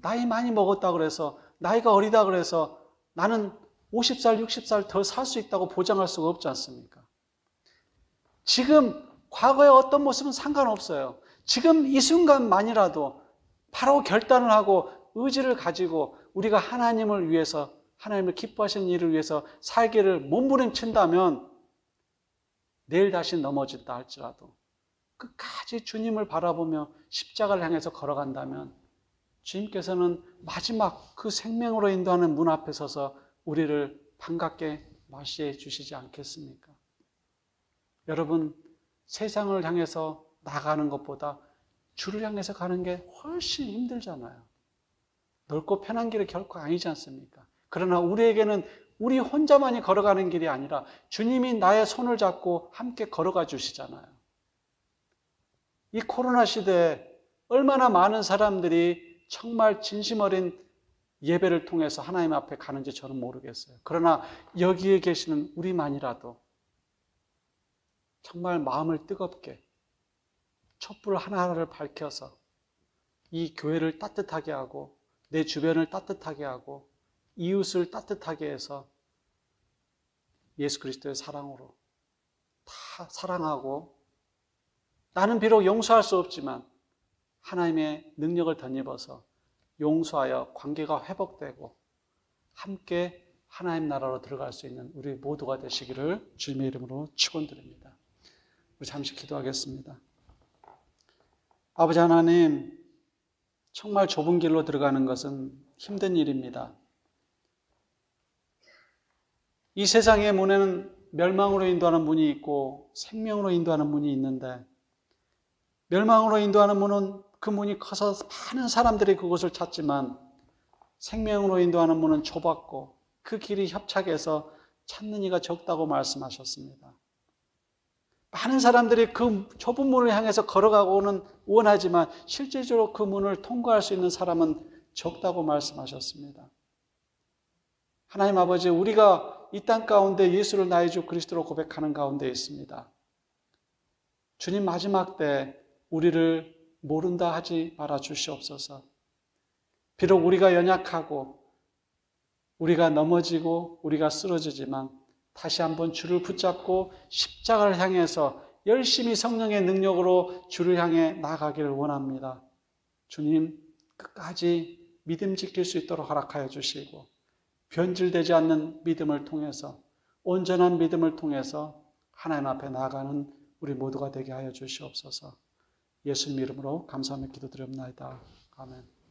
나이 많이 먹었다 그래서 나이가 어리다 그래서 나는 50살, 60살 더 살 수 있다고 보장할 수가 없지 않습니까? 지금 과거의 어떤 모습은 상관없어요. 지금 이 순간만이라도 바로 결단을 하고 의지를 가지고 우리가 하나님을 위해서, 하나님을 기뻐하시는 일을 위해서 살기를 몸부림친다면 내일 다시 넘어진다 할지라도 끝까지 주님을 바라보며 십자가를 향해서 걸어간다면 주님께서는 마지막 그 생명으로 인도하는 문 앞에 서서 우리를 반갑게 맞이해 주시지 않겠습니까? 여러분, 세상을 향해서 나가는 것보다 주를 향해서 가는 게 훨씬 힘들잖아요. 넓고 편한 길이 결코 아니지 않습니까? 그러나 우리에게는 우리 혼자만이 걸어가는 길이 아니라 주님이 나의 손을 잡고 함께 걸어가 주시잖아요. 이 코로나 시대에 얼마나 많은 사람들이 정말 진심 어린 예배를 통해서 하나님 앞에 가는지 저는 모르겠어요. 그러나 여기에 계시는 우리만이라도 정말 마음을 뜨겁게 촛불 하나하나를 밝혀서 이 교회를 따뜻하게 하고 내 주변을 따뜻하게 하고 이웃을 따뜻하게 해서 예수 그리스도의 사랑으로 다 사랑하고 나는 비록 용서할 수 없지만 하나님의 능력을 덧입어서 용서하여 관계가 회복되고 함께 하나님 나라로 들어갈 수 있는 우리 모두가 되시기를 주님의 이름으로 축원드립니다. 우리 잠시 기도하겠습니다. 아버지 하나님, 정말 좁은 길로 들어가는 것은 힘든 일입니다. 이 세상의 문에는 멸망으로 인도하는 문이 있고 생명으로 인도하는 문이 있는데 멸망으로 인도하는 문은 그 문이 커서 많은 사람들이 그곳을 찾지만 생명으로 인도하는 문은 좁았고 그 길이 협착해서 찾는 이가 적다고 말씀하셨습니다. 많은 사람들이 그 좁은 문을 향해서 걸어가고는 원하지만 실질적으로 그 문을 통과할 수 있는 사람은 적다고 말씀하셨습니다. 하나님 아버지, 우리가 이 땅 가운데 예수를 나의 주 그리스도로 고백하는 가운데 있습니다. 주님 마지막 때 우리를 모른다 하지 말아 주시옵소서. 비록 우리가 연약하고 우리가 넘어지고 우리가 쓰러지지만 다시 한번 주를 붙잡고 십자가를 향해서 열심히 성령의 능력으로 주를 향해 나아가기를 원합니다. 주님, 끝까지 믿음 지킬 수 있도록 허락하여 주시고 변질되지 않는 믿음을 통해서 온전한 믿음을 통해서 하나님 앞에 나아가는 우리 모두가 되게 하여 주시옵소서. 예수님 이름으로 감사하며 기도드립니다. 아멘.